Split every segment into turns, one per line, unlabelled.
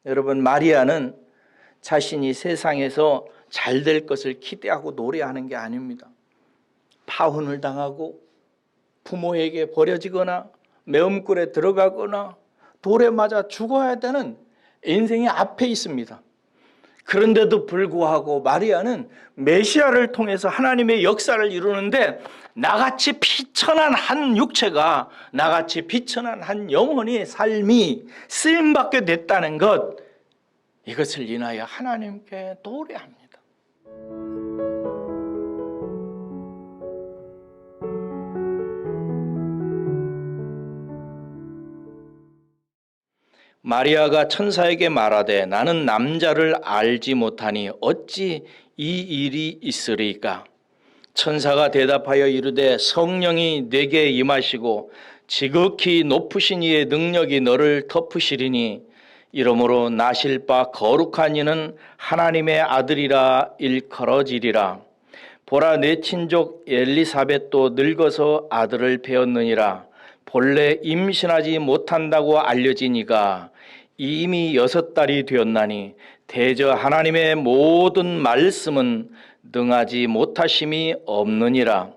여러분, 마리아는 자신이 세상에서 잘 될 것을 기대하고 노래하는 게 아닙니다. 파혼을 당하고 부모에게 버려지거나 매음굴에 들어가거나 돌에 맞아 죽어야 되는 인생이 앞에 있습니다. 그런데도 불구하고 마리아는 메시아를 통해서 하나님의 역사를 이루는데 나같이 비천한 한 육체가, 나같이 비천한 한 영혼의 삶이 쓰임받게 됐다는 것, 이것을 인하여 하나님께 노래합니다. 마리아가 천사에게 말하되 나는 남자를 알지 못하니 어찌 이 일이 있으리까? 천사가 대답하여 이르되 성령이 내게 임하시고 지극히 높으신 이의 능력이 너를 덮으시리니 이러므로 나실 바 거룩한 이는 하나님의 아들이라 일컬어지리라. 보라, 내 친족 엘리사벳도 늙어서 아들을 배었느니라. 본래 임신하지 못한다고 알려진 이가 이미 6달이 되었나니 대저 하나님의 모든 말씀은 능하지 못하심이 없느니라.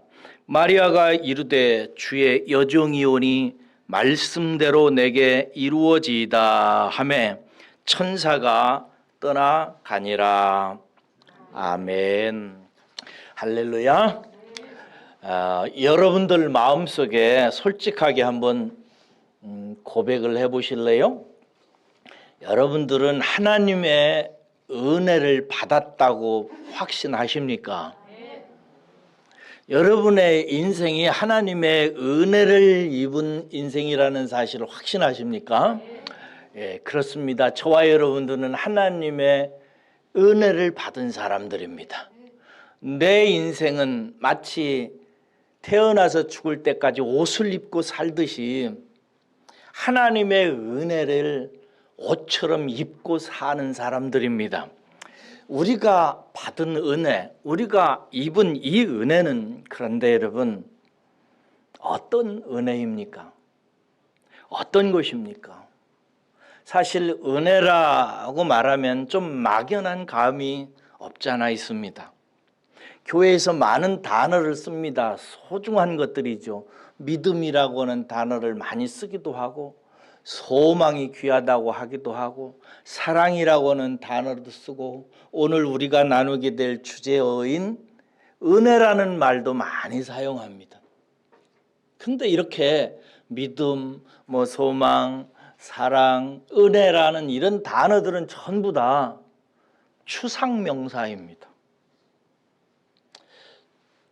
마리아가 이르되 주의 여종이오니 말씀대로 내게 이루어지이다 하매 천사가 떠나가니라. 아멘. 할렐루야. 여러분들 마음속에 솔직하게 한번 고백을 해보실래요? 여러분들은 하나님의 은혜를 받았다고 확신하십니까? 여러분의 인생이 하나님의 은혜를 입은 인생이라는 사실을 확신하십니까? 예, 그렇습니다. 저와 여러분들은 하나님의 은혜를 받은 사람들입니다. 내 인생은 마치 태어나서 죽을 때까지 옷을 입고 살듯이 하나님의 은혜를 옷처럼 입고 사는 사람들입니다. 우리가 받은 은혜, 우리가 입은 이 은혜는 그런데 여러분, 어떤 은혜입니까? 어떤 것입니까? 사실 은혜라고 말하면 좀 막연한 감이 없지 않아 있습니다. 교회에서 많은 단어를 씁니다. 소중한 것들이죠. 믿음이라고 하는 단어를 많이 쓰기도 하고, 소망이 귀하다고 하기도 하고, 사랑이라고 하는 단어도 쓰고, 오늘 우리가 나누게 될 주제어인 은혜라는 말도 많이 사용합니다. 근데 이렇게 믿음, 소망, 사랑, 은혜라는 이런 단어들은 전부 다 추상명사입니다.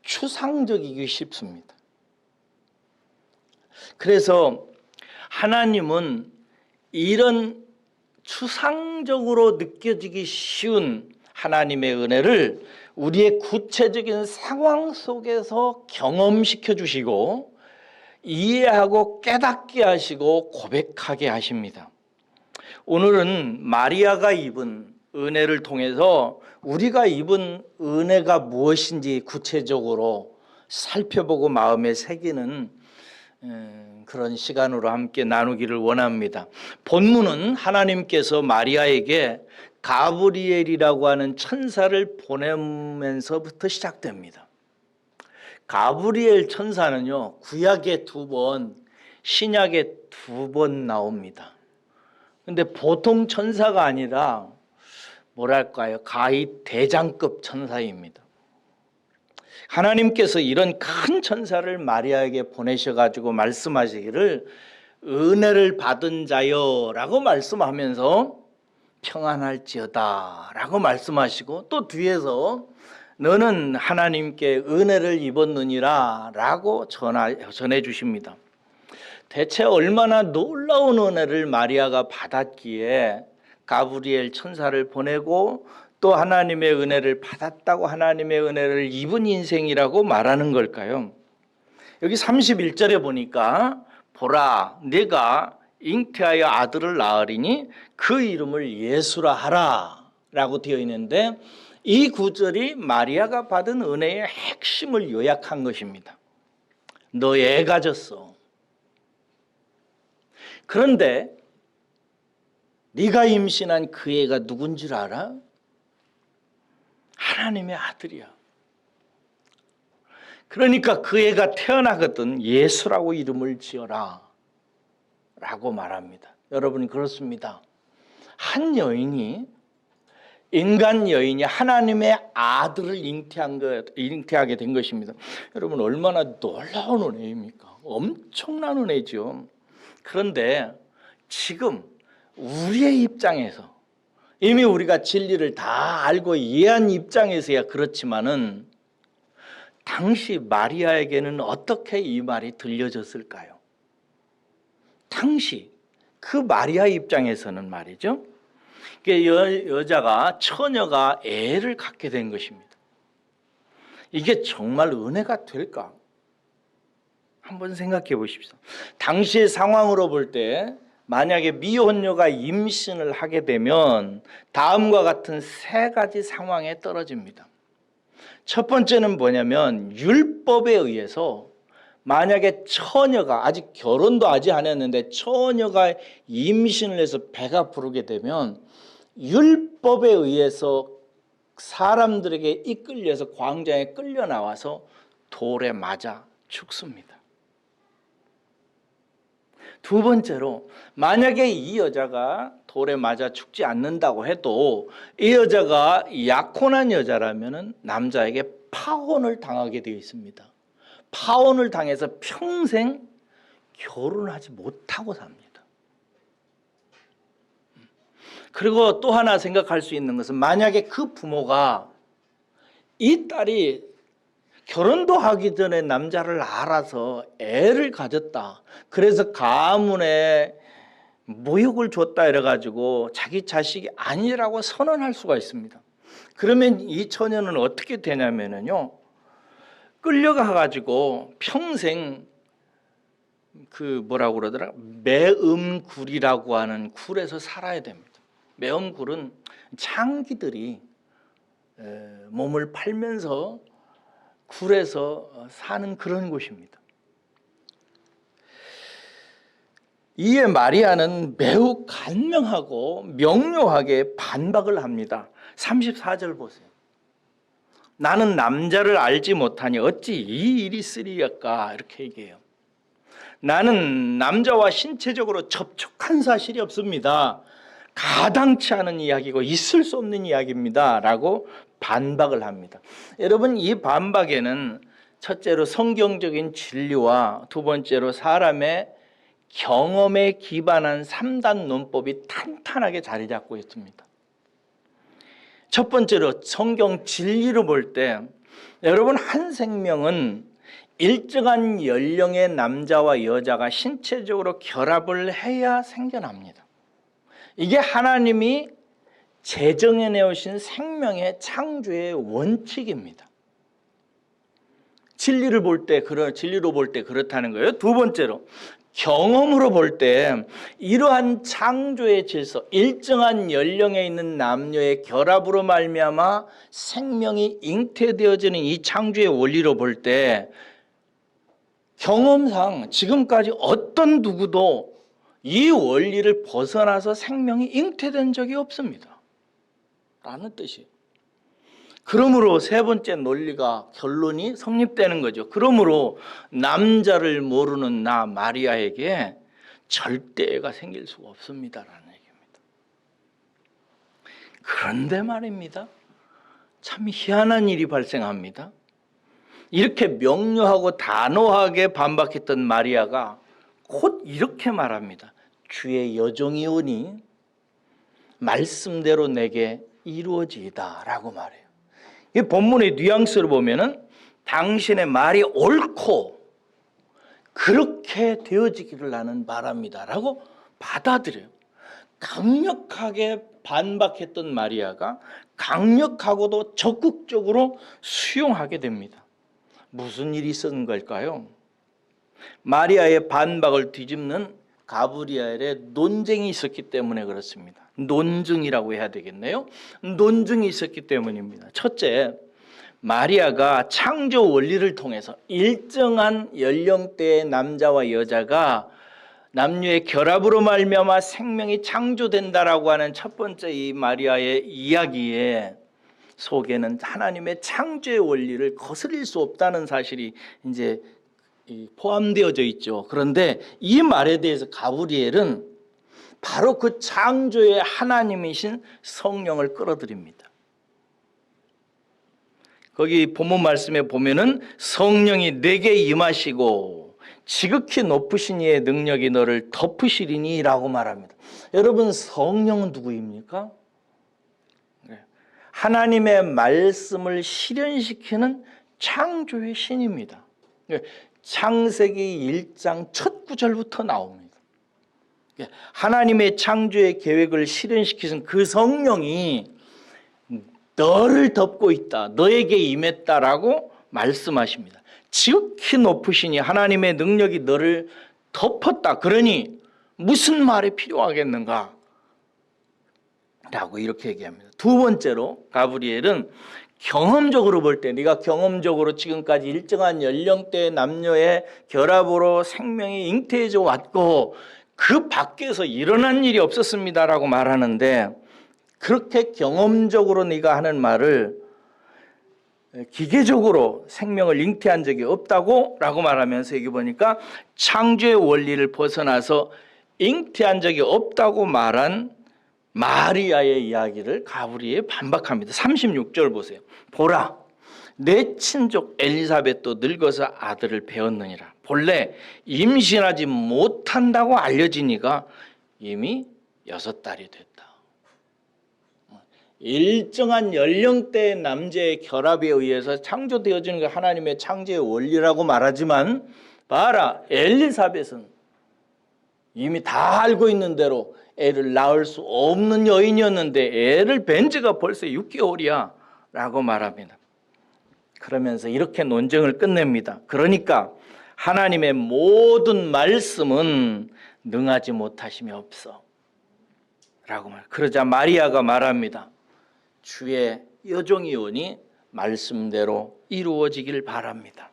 추상적이기 쉽습니다. 그래서 하나님은 이런 추상적으로 느껴지기 쉬운 하나님의 은혜를 우리의 구체적인 상황 속에서 경험시켜 주시고 이해하고 깨닫게 하시고 고백하게 하십니다. 오늘은 마리아가 입은 은혜를 통해서 우리가 입은 은혜가 무엇인지 구체적으로 살펴보고 마음에 새기는 그런 시간으로 함께 나누기를 원합니다. 본문은 하나님께서 마리아에게 가브리엘이라고 하는 천사를 보내면서부터 시작됩니다. 가브리엘 천사는요, 구약에 2번, 신약에 2번 나옵니다. 근데 보통 천사가 아니라 뭐랄까요? 가히 대장급 천사입니다. 하나님께서 이런 큰 천사를 마리아에게 보내셔가지고 말씀하시기를 은혜를 받은 자여 라고 말씀하면서 평안할지어다 라고 말씀하시고 또 뒤에서 너는 하나님께 은혜를 입었느니라 라고 전해 주십니다. 대체 얼마나 놀라운 은혜를 마리아가 받았기에 가브리엘 천사를 보내고 또 하나님의 은혜를 받았다고 하나님의 은혜를 입은 인생이라고 말하는 걸까요? 여기 31절에 보니까 보라, 내가 잉태하여 아들을 낳으리니 그 이름을 예수라 하라 라고 되어 있는데 이 구절이 마리아가 받은 은혜의 핵심을 요약한 것입니다. 너 애 가졌어. 그런데 네가 임신한 그 애가 누군 줄 알아? 하나님의 아들이야. 그러니까 그 애가 태어나거든 예수라고 이름을 지어라 라고 말합니다. 여러분, 그렇습니다. 한 여인이, 인간 여인이 하나님의 아들을 잉태하게 된 것입니다. 여러분, 얼마나 놀라운 은혜입니까? 엄청난 은혜죠. 그런데 지금 우리의 입장에서, 이미 우리가 진리를 다 알고 이해한 입장에서야 그렇지만은 당시 마리아에게는 어떻게 이 말이 들려졌을까요? 당시 그 마리아 입장에서는 말이죠, 여자가, 처녀가 애를 갖게 된 것입니다. 이게 정말 은혜가 될까? 한번 생각해 보십시오. 당시의 상황으로 볼 때 만약에 미혼녀가 임신을 하게 되면 다음과 같은 세 가지 상황에 떨어집니다. 첫 번째는 뭐냐면, 율법에 의해서 만약에 처녀가, 아직 결혼도 아직 안 했는데 처녀가 임신을 해서 배가 부르게 되면 율법에 의해서 사람들에게 이끌려서 광장에 끌려 나와서 돌에 맞아 죽습니다. 두 번째로, 만약에 이 여자가 돌에 맞아 죽지 않는다고 해도 이 여자가 약혼한 여자라면 남자에게 파혼을 당하게 되어 있습니다. 파혼을 당해서 평생 결혼하지 못하고 삽니다. 그리고 또 하나 생각할 수 있는 것은, 만약에 그 부모가 이 딸이 결혼도 하기 전에 남자를 알아서 애를 가졌다, 그래서 가문에 모욕을 줬다 이래가지고 자기 자식이 아니라고 선언할 수가 있습니다. 그러면 이 처녀는 어떻게 되냐면요, 끌려가가지고 평생 그 뭐라고 그러더라, 매음굴이라고 하는 굴에서 살아야 됩니다. 매음굴은 창기들이 몸을 팔면서 굴에서 사는 그런 곳입니다. 이에 마리아는 매우 간명하고 명료하게 반박을 합니다. 34절 보세요. 나는 남자를 알지 못하니 어찌 이 일이 있으리까, 이렇게 얘기해요. 나는 남자와 신체적으로 접촉한 사실이 없습니다. 가당치 않은 이야기고 있을 수 없는 이야기입니다 라고 반박을 합니다. 여러분, 이 반박에는 첫째로 성경적인 진리와 두 번째로 사람의 경험에 기반한 3단 논법이 탄탄하게 자리 잡고 있습니다. 첫 번째로 성경 진리로 볼 때, 여러분, 한 생명은 일정한 연령의 남자와 여자가 신체적으로 결합을 해야 생겨납니다. 이게 하나님이 제정해 내오신 생명의 창조의 원칙입니다. 진리로 볼 때 그렇다는 거예요. 두 번째로, 경험으로 볼 때 이러한 창조의 질서, 일정한 연령에 있는 남녀의 결합으로 말미암아 생명이 잉태되어지는 이 창조의 원리로 볼 때, 경험상 지금까지 어떤 누구도 이 원리를 벗어나서 생명이 잉태된 적이 없습니다 라는 뜻이에요. 그러므로 세 번째 논리가, 결론이 성립되는 거죠. 그러므로 남자를 모르는 나 마리아에게 절대 애가 생길 수가 없습니다라는 얘기입니다. 그런데 말입니다, 참 희한한 일이 발생합니다. 이렇게 명료하고 단호하게 반박했던 마리아가 곧 이렇게 말합니다. 주의 여종이오니 말씀대로 내게 이루어지이다 라고 말해요. 이 본문의 뉘앙스를 보면은 당신의 말이 옳고 그렇게 되어지기를 나는 바랍니다 라고 받아들여요. 강력하게 반박했던 마리아가 강력하고도 적극적으로 수용하게 됩니다. 무슨 일이 있었는 걸까요? 마리아의 반박을 뒤집는 가브리엘의 논쟁이 있었기 때문에 그렇습니다. 논증이라고 해야 되겠네요. 논증이 있었기 때문입니다. 첫째, 마리아가 창조 원리를 통해서 일정한 연령대의 남자와 여자가 남녀의 결합으로 말미암아 생명이 창조된다라고 하는 첫 번째 이 마리아의 이야기에 속에는 하나님의 창조의 원리를 거스릴 수 없다는 사실이 이제 포함되어져 있죠. 그런데 이 말에 대해서 가브리엘은 바로 그 창조의 하나님이신 성령을 끌어들입니다. 거기 본문 말씀에 보면은 성령이 내게 임하시고 지극히 높으신 이의 능력이 너를 덮으시리니 라고 말합니다. 여러분, 성령은 누구입니까? 하나님의 말씀을 실현시키는 창조의 신입니다. 창세기 1장 첫 구절부터 나옵니다. 하나님의 창조의 계획을 실현시키신 그 성령이 너를 덮고 있다, 너에게 임했다라고 말씀하십니다. 지극히 높으시니 하나님의 능력이 너를 덮었다. 그러니 무슨 말이 필요하겠는가? 라고 이렇게 얘기합니다. 두 번째로 가브리엘은 경험적으로 볼 때, 네가 경험적으로 지금까지 일정한 연령대의 남녀의 결합으로 생명이 잉태해져 왔고 그 밖에서 일어난 일이 없었습니다라고 말하는데, 그렇게 경험적으로 네가 하는 말을 기계적으로 생명을 잉태한 적이 없다고 라고 말하면서 여기 보니까 창조의 원리를 벗어나서 잉태한 적이 없다고 말한 마리아의 이야기를 가브리엘이 반박합니다. 36절 보세요. 보라, 내 친족 엘리사벳도 늙어서 아들을 배었느니라. 본래 임신하지 못한다고 알려지니까 이미 6달이 됐다. 일정한 연령대의 남자의 결합에 의해서 창조되어지는 게 하나님의 창조의 원리라고 말하지만, 봐라, 엘리사벳은 이미 다 알고 있는 대로 애를 낳을 수 없는 여인이었는데 애를 뵌 지가 벌써 6개월이야 라고 말합니다. 그러면서 이렇게 논쟁을 끝냅니다. 그러니까 하나님의 모든 말씀은 능하지 못하심이 없어 라고 말. 그러자 마리아가 말합니다. 주의 여종이오니 말씀대로 이루어지길 바랍니다.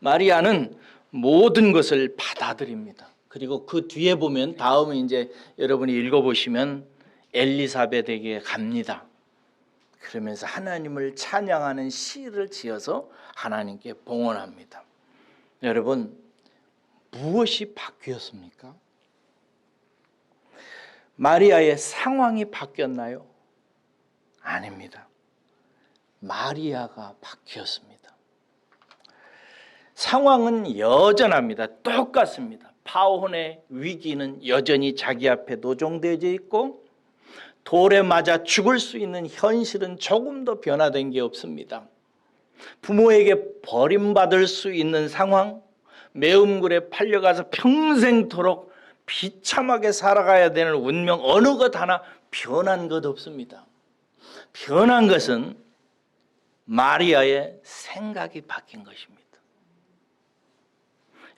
마리아는 모든 것을 받아들입니다. 그리고 그 뒤에 보면 다음에 이제 여러분이 읽어보시면 엘리사벳에게 갑니다. 그러면서 하나님을 찬양하는 시를 지어서 하나님께 봉헌합니다. 여러분, 무엇이 바뀌었습니까? 마리아의 상황이 바뀌었나요? 아닙니다. 마리아가 바뀌었습니다. 상황은 여전합니다. 똑같습니다. 파혼의 위기는 여전히 자기 앞에 노정되어져 있고 돌에 맞아 죽을 수 있는 현실은 조금 더 변화된 게 없습니다. 부모에게 버림받을 수 있는 상황, 매음굴에 팔려가서 평생토록 비참하게 살아가야 되는 운명, 어느 것 하나 변한 것 없습니다. 변한 것은 마리아의 생각이 바뀐 것입니다.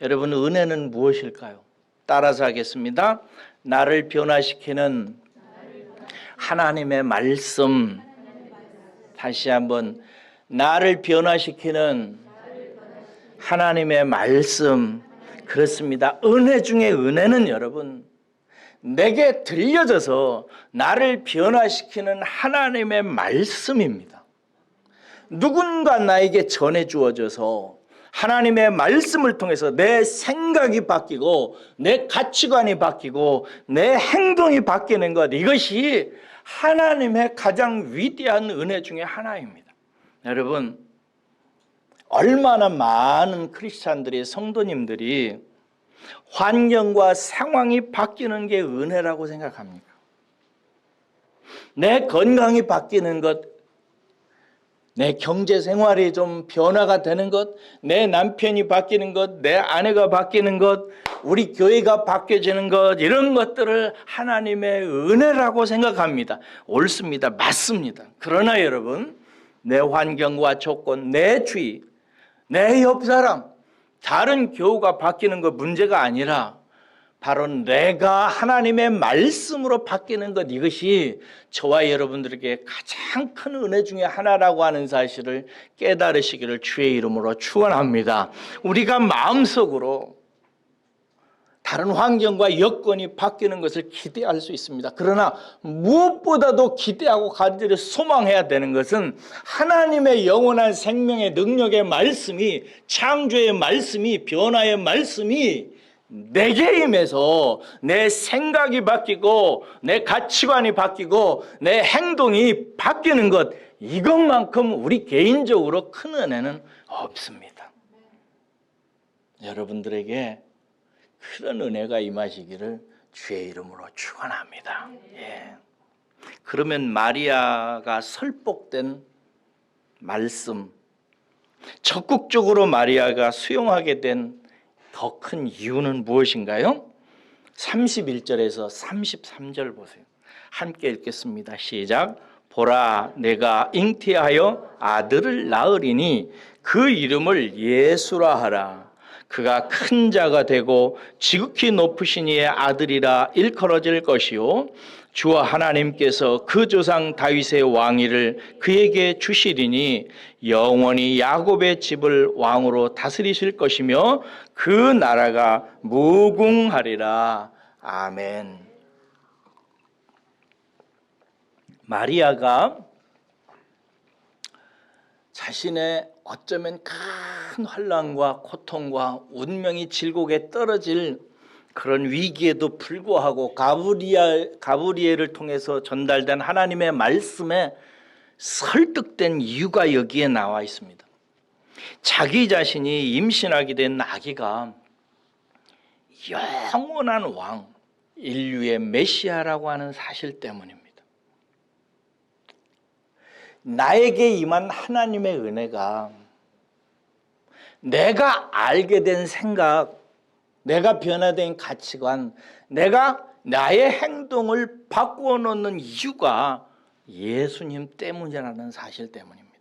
여러분, 은혜는 무엇일까요? 따라서 하겠습니다. 나를 변화시키는 하나님의 말씀. 다시 한번, 나를 변화시키는 하나님의 말씀. 그렇습니다. 은혜 중에 은혜는 여러분, 내게 들려져서 나를 변화시키는 하나님의 말씀입니다. 누군가 나에게 전해 주어져서 하나님의 말씀을 통해서 내 생각이 바뀌고 내 가치관이 바뀌고 내 행동이 바뀌는 것, 이것이 하나님의 가장 위대한 은혜 중에 하나입니다. 여러분, 얼마나 많은 크리스찬들이, 성도님들이 환경과 상황이 바뀌는 게 은혜라고 생각합니까? 내 건강이 바뀌는 것, 내 경제 생활이 좀 변화가 되는 것, 내 남편이 바뀌는 것, 내 아내가 바뀌는 것, 우리 교회가 바뀌어지는 것, 이런 것들을 하나님의 은혜라고 생각합니다. 옳습니다. 맞습니다. 그러나 여러분, 내 환경과 조건, 내 주위, 내 옆 사람, 다른 교우가 바뀌는 것 문제가 아니라 바로 내가 하나님의 말씀으로 바뀌는 것, 이것이 저와 여러분들에게 가장 큰 은혜 중에 하나라고 하는 사실을 깨달으시기를 주의 이름으로 축원합니다. 우리가 마음속으로 다른 환경과 여건이 바뀌는 것을 기대할 수 있습니다. 그러나 무엇보다도 기대하고 간절히 소망해야 되는 것은 하나님의 영원한 생명의 능력의 말씀이, 창조의 말씀이, 변화의 말씀이 내게 임해서 내 생각이 바뀌고 내 가치관이 바뀌고 내 행동이 바뀌는 것, 이것만큼 우리 개인적으로 큰 은혜는 없습니다. 여러분들에게 그런 은혜가 임하시기를 주의 이름으로 축원합니다. 예. 그러면 마리아가 설복된 말씀, 적극적으로 마리아가 수용하게 된 더 큰 이유는 무엇인가요? 31절에서 33절 보세요. 함께 읽겠습니다. 시작. 보라, 내가 잉태하여 아들을 낳으리니 그 이름을 예수라 하라. 그가 큰 자가 되고 지극히 높으신 이의 아들이라 일컬어질 것이요 주와 하나님께서 그 조상 다윗의 왕위를 그에게 주시리니 영원히 야곱의 집을 왕으로 다스리실 것이며 그 나라가 무궁하리라. 아멘. 마리아가 자신의 어쩌면 큰 환난과 고통과 운명이 질곡에 떨어질 그런 위기에도 불구하고 가브리엘을 통해서 전달된 하나님의 말씀에 설득된 이유가 여기에 나와 있습니다. 자기 자신이 임신하게 된 아기가 영원한 왕, 인류의 메시아라고 하는 사실 때문입니다. 나에게 임한 하나님의 은혜가 내가 알게 된 생각, 내가 변화된 가치관, 내가 나의 행동을 바꾸어 놓는 이유가 예수님 때문이라는 사실 때문입니다.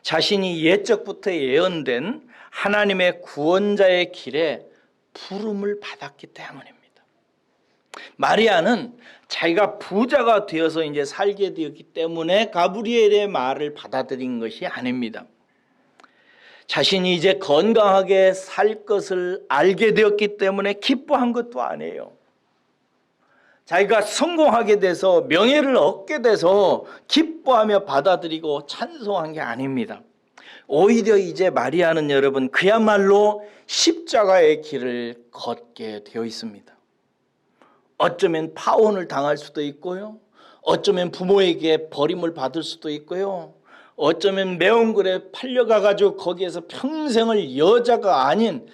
자신이 옛적부터 예언된 하나님의 구원자의 길에 부름을 받았기 때문입니다. 마리아는 자기가 부자가 되어서 이제 살게 되었기 때문에 가브리엘의 말을 받아들인 것이 아닙니다. 자신이 이제 건강하게 살 것을 알게 되었기 때문에 기뻐한 것도 아니에요. 자기가 성공하게 돼서 명예를 얻게 돼서 기뻐하며 받아들이고 찬송한 게 아닙니다. 오히려 이제 마리아는 여러분 그야말로 십자가의 길을 걷게 되어 있습니다. 어쩌면 파혼을 당할 수도 있고요. 어쩌면 부모에게 버림을 받을 수도 있고요. 어쩌면 매운굴에 팔려가가지고 거기에서 평생을 여자가 아닌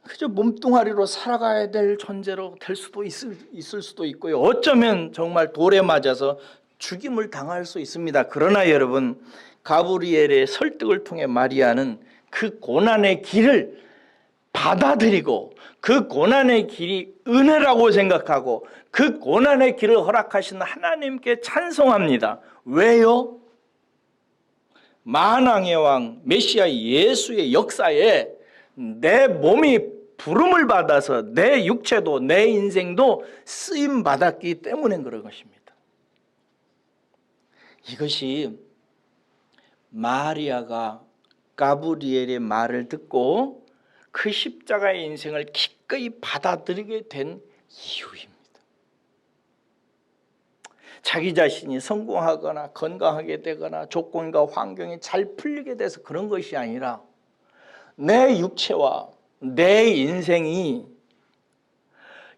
그저 몸뚱아리로 살아가야 될 존재로 될 수도 있을 수도 있고요. 어쩌면 정말 돌에 맞아서 죽임을 당할 수 있습니다. 그러나 여러분, 가브리엘의 설득을 통해 마리아는 그 고난의 길을 받아들이고 그 고난의 길이 은혜라고 생각하고 그 고난의 길을 허락하신 하나님께 찬송합니다. 왜요? 만왕의 왕 메시아 예수의 역사에 내 몸이 부름을 받아서 내 육체도 내 인생도 쓰임 받았기 때문에 그런 것입니다. 이것이 마리아가 가브리엘의 말을 듣고 그 십자가의 인생을 기꺼이 받아들이게 된 이유입니다. 자기 자신이 성공하거나 건강하게 되거나 조건과 환경이 잘 풀리게 돼서 그런 것이 아니라 내 육체와 내 인생이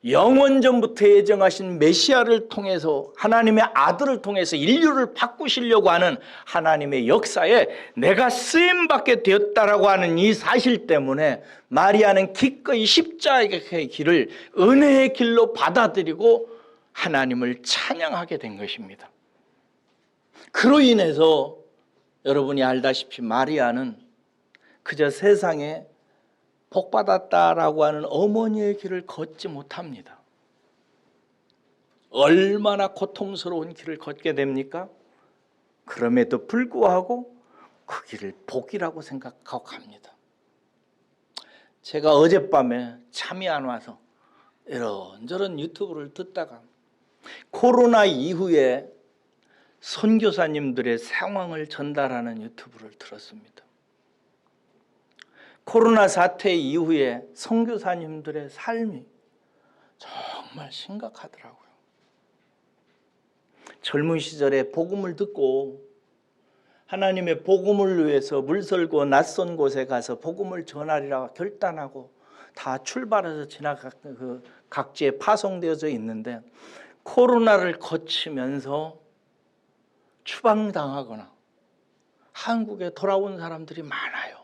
영원전부터 예정하신 메시아를 통해서 하나님의 아들을 통해서 인류를 바꾸시려고 하는 하나님의 역사에 내가 쓰임받게 되었다라고 하는 이 사실 때문에 마리아는 기꺼이 십자가의 길을 은혜의 길로 받아들이고 하나님을 찬양하게 된 것입니다. 그로 인해서 여러분이 알다시피 마리아는 그저 세상에 복받았다라고 하는 어머니의 길을 걷지 못합니다. 얼마나 고통스러운 길을 걷게 됩니까? 그럼에도 불구하고 그 길을 복이라고 생각하고 갑니다. 제가 어젯밤에 잠이 안 와서 이런저런 유튜브를 듣다가 코로나 이후에 선교사님들의 상황을 전달하는 유튜브를 들었습니다. 코로나 사태 이후에 선교사님들의 삶이 정말 심각하더라고요. 젊은 시절에 복음을 듣고 하나님의 복음을 위해서 물설고 낯선 곳에 가서 복음을 전하리라 결단하고 다 출발해서 각지에 파송되어져 있는데 코로나를 거치면서 추방당하거나 한국에 돌아온 사람들이 많아요.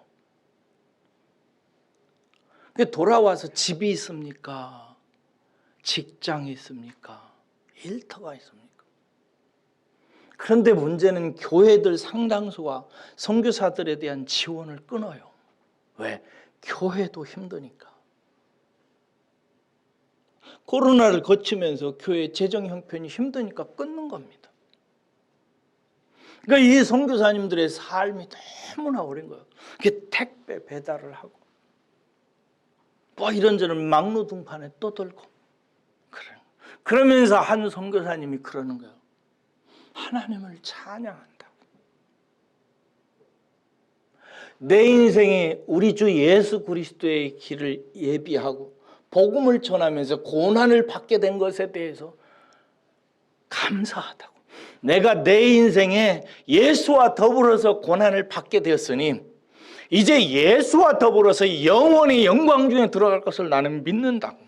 돌아와서 집이 있습니까? 직장이 있습니까? 일터가 있습니까? 그런데 문제는 교회들 상당수가 선교사들에 대한 지원을 끊어요. 왜? 교회도 힘드니까. 코로나를 거치면서 교회 재정 형편이 힘드니까 끊는 겁니다. 그러니까 이 선교사님들의 삶이 너무나 어려운 거예요. 그 택배 배달을 하고 뭐 이런저런 막루 등판에 떠들고 그러면서 한 선교사님이 그러는 거예요. 하나님을 찬양한다고. 내 인생에 우리 주 예수 그리스도의 길을 예비하고 복음을 전하면서 고난을 받게 된 것에 대해서 감사하다고. 내가 내 인생에 예수와 더불어서 고난을 받게 되었으니 이제 예수와 더불어서 영원히 영광 중에 들어갈 것을 나는 믿는다고.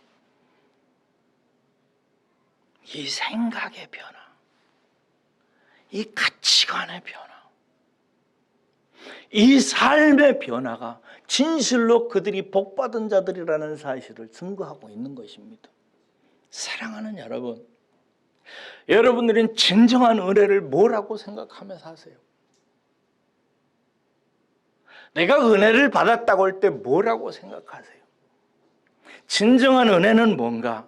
이 생각의 변화, 이 가치관의 변화, 이 삶의 변화가 진실로 그들이 복받은 자들이라는 사실을 증거하고 있는 것입니다. 사랑하는 여러분, 여러분들은 진정한 은혜를 뭐라고 생각하며 사세요? 내가 은혜를 받았다고 할 때 뭐라고 생각하세요? 진정한 은혜는 뭔가?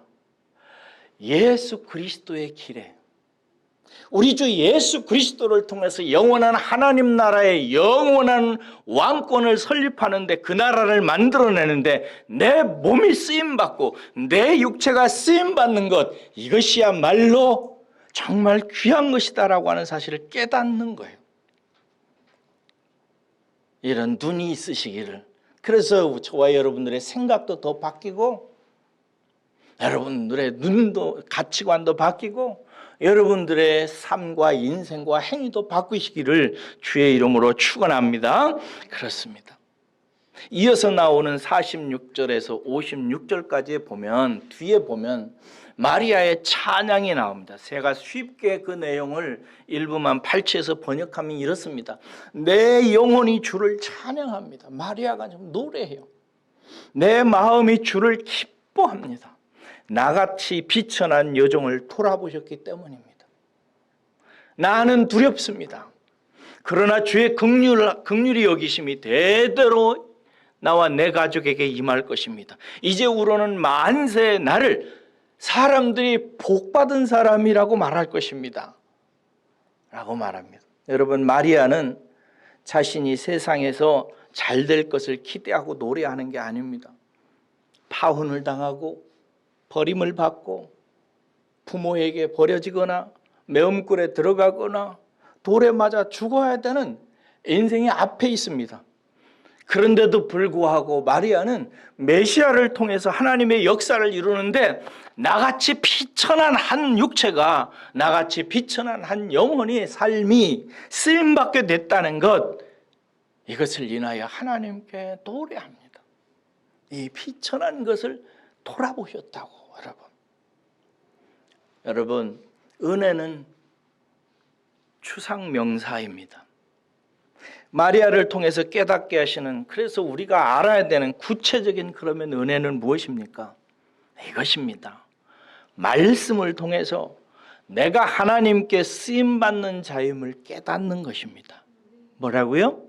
예수 그리스도의 길에 우리 주 예수 그리스도를 통해서 영원한 하나님 나라의 영원한 왕권을 설립하는데 그 나라를 만들어내는데 내 몸이 쓰임받고 내 육체가 쓰임받는 것, 이것이야말로 정말 귀한 것이다라고 하는 사실을 깨닫는 거예요. 이런 눈이 있으시기를. 그래서 저와 여러분들의 생각도 더 바뀌고 여러분들의 눈도 가치관도 바뀌고 여러분들의 삶과 인생과 행위도 바꾸시기를 주의 이름으로 축원합니다. 그렇습니다. 이어서 나오는 46절에서 56절까지 보면 뒤에 보면 마리아의 찬양이 나옵니다. 제가 쉽게 그 내용을 일부만 발췌해서 번역하면 이렇습니다. 내 영혼이 주를 찬양합니다. 마리아가 좀 노래해요. 내 마음이 주를 기뻐합니다. 나같이 비천한 여종을 돌아보셨기 때문입니다. 나는 두렵습니다. 그러나 주의 긍휼이 여기심이 대대로 나와 내 가족에게 임할 것입니다. 이제후로는 만세의 나를 사람들이 복받은 사람이라고 말할 것입니다. 라고 말합니다. 여러분, 마리아는 자신이 세상에서 잘 될 것을 기대하고 노래하는 게 아닙니다. 파혼을 당하고 버림을 받고 부모에게 버려지거나 매음굴에 들어가거나 돌에 맞아 죽어야 되는 인생이 앞에 있습니다. 그런데도 불구하고 마리아는 메시아를 통해서 하나님의 역사를 이루는데 나같이 비천한 한 육체가, 나같이 비천한 한 영혼의 삶이 쓰임받게 됐다는 것, 이것을 인하여 하나님께 노래합니다. 이 비천한 것을 돌아보셨다고. 여러분, 은혜는 추상 명사입니다. 마리아를 통해서 깨닫게 하시는, 그래서 우리가 알아야 되는 구체적인 그러면 은혜는 무엇입니까? 이것입니다. 말씀을 통해서 내가 하나님께 쓰임받는 자임을 깨닫는 것입니다. 뭐라고요?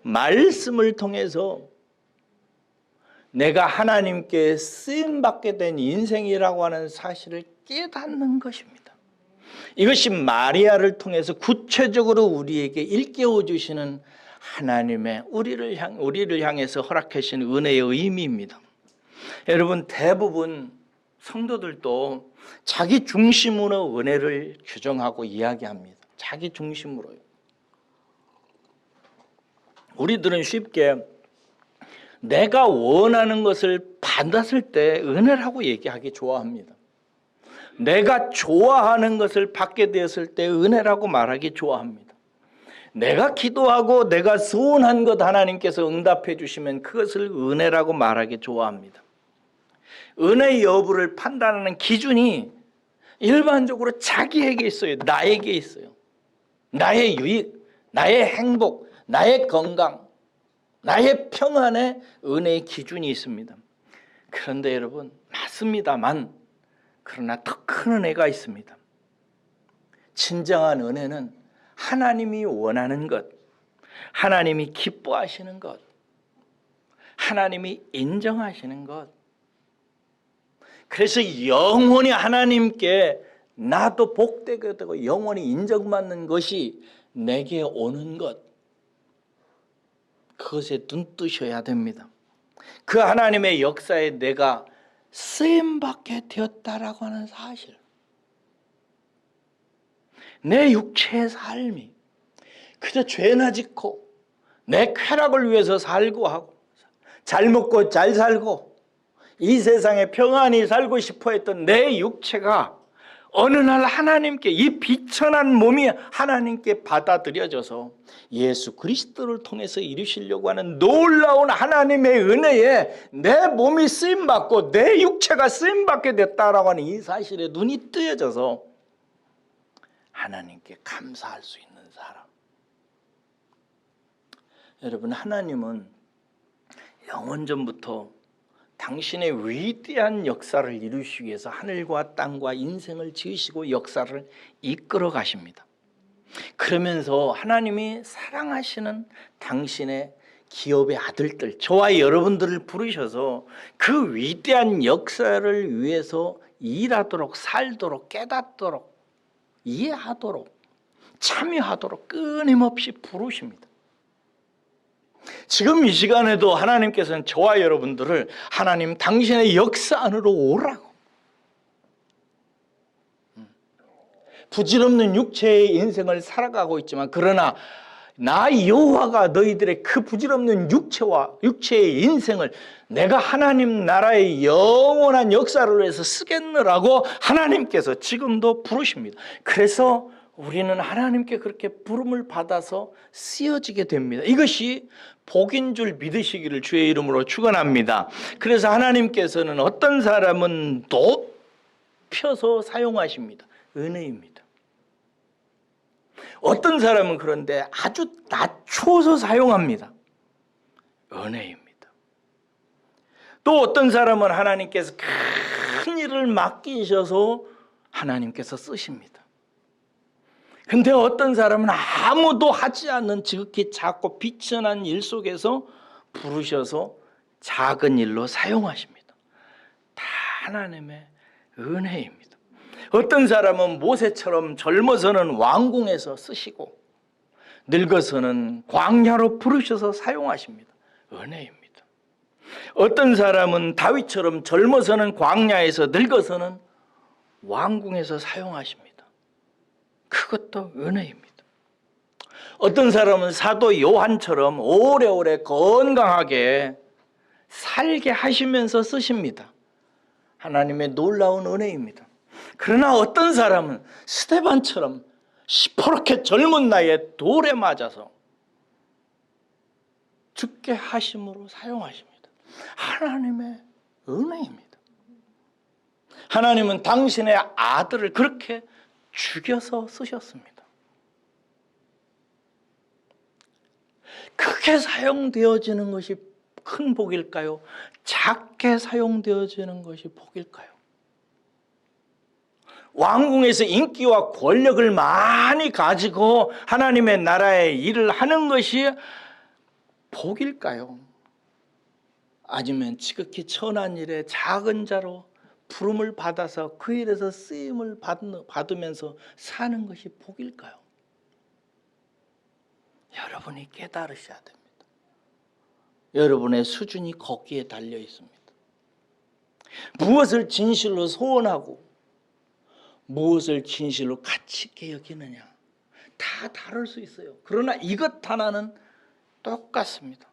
말씀을 통해서 내가 하나님께 쓰임받게 된 인생이라고 하는 사실을 깨닫는 것입니다. 이것이 마리아를 통해서 구체적으로 우리에게 일깨워 주시는 하나님의 우리를 향해서 허락해 주신 은혜의 의미입니다. 여러분, 대부분 성도들도 자기 중심으로 은혜를 규정하고 이야기합니다. 자기 중심으로요. 우리들은 쉽게 내가 원하는 것을 받았을 때 은혜라고 얘기하기 좋아합니다. 내가 좋아하는 것을 받게 되었을 때 은혜라고 말하기 좋아합니다. 내가 기도하고 내가 소원한 것 하나님께서 응답해 주시면 그것을 은혜라고 말하기 좋아합니다. 은혜 여부를 판단하는 기준이 일반적으로 자기에게 있어요. 나에게 있어요. 나의 유익, 나의 행복, 나의 건강, 나의 평안에 은혜의 기준이 있습니다. 그런데 여러분, 맞습니다만 그러나 더 큰 은혜가 있습니다. 진정한 은혜는 하나님이 원하는 것, 하나님이 기뻐하시는 것, 하나님이 인정하시는 것. 그래서 영원히 하나님께 나도 복되게 되고 영원히 인정받는 것이 내게 오는 것, 그것에 눈뜨셔야 됩니다. 그 하나님의 역사에 내가 쓰임받게 되었다라고 하는 사실, 내 육체의 삶이 그저 죄나 짓고 내 쾌락을 위해서 살고 하고 잘 먹고 잘 살고 이 세상에 평안히 살고 싶어 했던 내 육체가 어느 날 하나님께, 이 비천한 몸이 하나님께 받아들여져서 예수 그리스도를 통해서 이루시려고 하는 놀라운 하나님의 은혜에 내 몸이 쓰임받고 내 육체가 쓰임받게 됐다라고 하는 이 사실에 눈이 뜨여져서 하나님께 감사할 수 있는 사람. 여러분, 하나님은 영원전부터 당신의 위대한 역사를 이루시기 위해서 하늘과 땅과 인생을 지으시고 역사를 이끌어 가십니다. 그러면서 하나님이 사랑하시는 당신의 기업의 아들들, 저와 여러분들을 부르셔서 그 위대한 역사를 위해서 일하도록, 살도록, 깨닫도록, 이해하도록, 참여하도록 끊임없이 부르십니다. 지금 이 시간에도 하나님께서는 저와 여러분들을 하나님 당신의 역사 안으로 오라고, 부질없는 육체의 인생을 살아가고 있지만 그러나 나 여호와가 너희들의 그 부질없는 육체의 인생을 내가 하나님 나라의 영원한 역사를 위해서 쓰겠느라고 하나님께서 지금도 부르십니다. 그래서 우리는 하나님께 그렇게 부름을 받아서 쓰여지게 됩니다. 이것이 복인 줄 믿으시기를 주의 이름으로 축원합니다. 그래서 하나님께서는 어떤 사람은 높여서 사용하십니다. 은혜입니다. 어떤 사람은 그런데 아주 낮춰서 사용합니다. 은혜입니다. 또 어떤 사람은 하나님께서 큰 일을 맡기셔서 하나님께서 쓰십니다. 근데 어떤 사람은 아무도 하지 않는 지극히 작고 비천한 일 속에서 부르셔서 작은 일로 사용하십니다. 다 하나님의 은혜입니다. 어떤 사람은 모세처럼 젊어서는 왕궁에서 쓰시고 늙어서는 광야로 부르셔서 사용하십니다. 은혜입니다. 어떤 사람은 다윗처럼 젊어서는 광야에서 늙어서는 왕궁에서 사용하십니다. 그것도 은혜입니다. 어떤 사람은 사도 요한처럼 오래오래 건강하게 살게 하시면서 쓰십니다. 하나님의 놀라운 은혜입니다. 그러나 어떤 사람은 스데반처럼 시퍼렇게 젊은 나이에 돌에 맞아서 죽게 하심으로 사용하십니다. 하나님의 은혜입니다. 하나님은 당신의 아들을 그렇게 죽여서 쓰셨습니다. 크게 사용되어지는 것이 큰 복일까요? 작게 사용되어지는 것이 복일까요? 왕궁에서 인기와 권력을 많이 가지고 하나님의 나라의 일을 하는 것이 복일까요? 아니면 지극히 천한 일에 작은 자로 부름을 받아서 그 일에서 쓰임을 받으면서 사는 것이 복일까요? 여러분이 깨달으셔야 됩니다. 여러분의 수준이 거기에 달려 있습니다. 무엇을 진실로 소원하고 무엇을 진실로 가치 있게 여기느냐 다 다를 수 있어요. 그러나 이것 하나는 똑같습니다.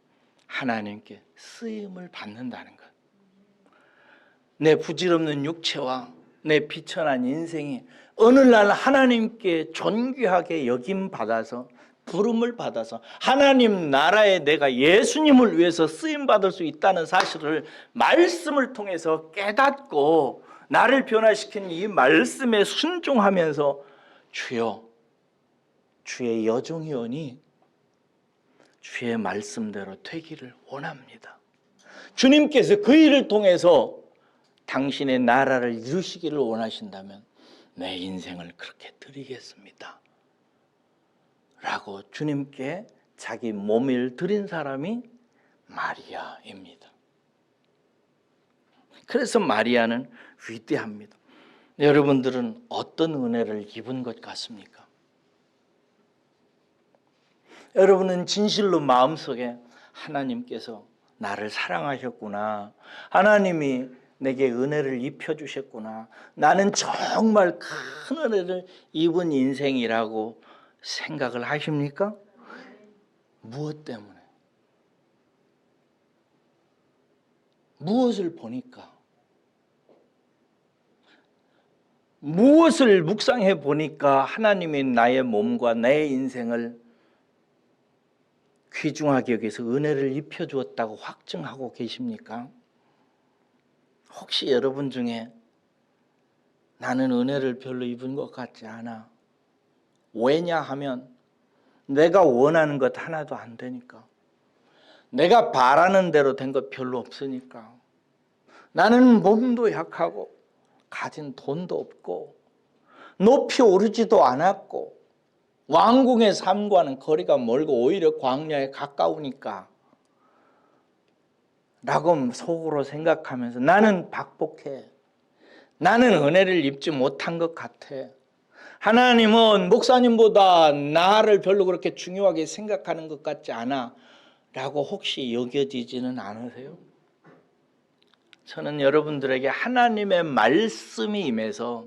하나님께 쓰임을 받는다는 것. 내 부질없는 육체와 내 비천한 인생이 어느 날 하나님께 존귀하게 여김받아서 부름을 받아서 하나님 나라에 내가 예수님을 위해서 쓰임받을 수 있다는 사실을 말씀을 통해서 깨닫고 나를 변화시킨 이 말씀에 순종하면서 주여 주의 여종이오니 주의 말씀대로 되기를 원합니다. 주님께서 그 일을 통해서 당신의 나라를 이루시기를 원하신다면 내 인생을 그렇게 드리겠습니다 라고 주님께 자기 몸을 드린 사람이 마리아입니다. 그래서 마리아는 위대합니다. 여러분들은 어떤 은혜를 입은 것 같습니까? 여러분은 진실로 마음속에 하나님께서 나를 사랑하셨구나, 하나님이 내게 은혜를 입혀주셨구나, 나는 정말 큰 은혜를 입은 인생이라고 생각을 하십니까? 무엇 때문에? 무엇을 보니까? 무엇을 묵상해 보니까 하나님이 나의 몸과 내 인생을 귀중하게 여기서 은혜를 입혀주었다고 확증하고 계십니까? 혹시 여러분 중에 나는 은혜를 별로 입은 것 같지 않아, 왜냐하면 내가 원하는 것 하나도 안 되니까, 내가 바라는 대로 된 것 별로 없으니까, 나는 몸도 약하고 가진 돈도 없고 높이 오르지도 않았고 왕궁의 삶과는 거리가 멀고 오히려 광야에 가까우니까 라고 속으로 생각하면서 나는 박복해, 나는 은혜를 입지 못한 것 같아, 하나님은 목사님보다 나를 별로 그렇게 중요하게 생각하는 것 같지 않아 라고 혹시 여겨지지는 않으세요? 저는 여러분들에게 하나님의 말씀이 임해서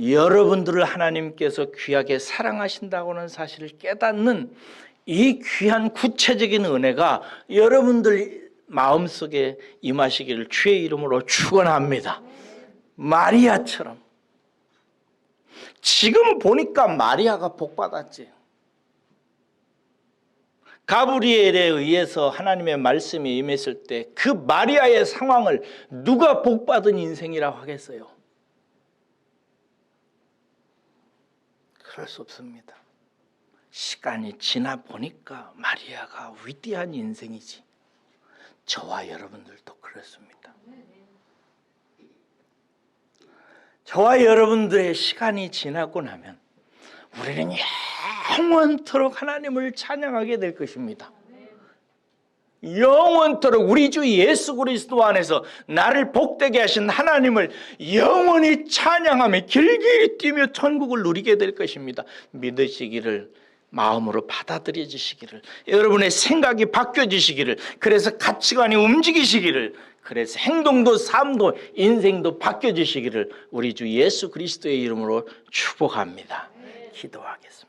여러분들을 하나님께서 귀하게 사랑하신다고는 사실을 깨닫는 이 귀한 구체적인 은혜가 여러분들 마음속에 임하시기를 주의 이름으로 축원합니다. 마리아처럼. 지금 보니까 마리아가 복받았지. 가브리엘에 의해서 하나님의 말씀이 임했을 때 그 마리아의 상황을 누가 복받은 인생이라고 하겠어요? 그럴 수 없습니다. 시간이 지나 보니까 마리아가 위대한 인생이지. 저와 여러분들도 그렇습니다. 저와 여러분들의 시간이 지나고 나면 우리는 영원토록 하나님을 찬양하게 될 것입니다. 영원토록 우리 주 예수 그리스도 안에서 나를 복되게 하신 하나님을 영원히 찬양하며 길길이 뛰며 천국을 누리게 될 것입니다. 믿으시기를, 마음으로 받아들여지시기를, 여러분의 생각이 바뀌어지시기를, 그래서 가치관이 움직이시기를, 그래서 행동도 삶도 인생도 바뀌어지시기를 우리 주 예수 그리스도의 이름으로 축복합니다. 기도하겠습니다.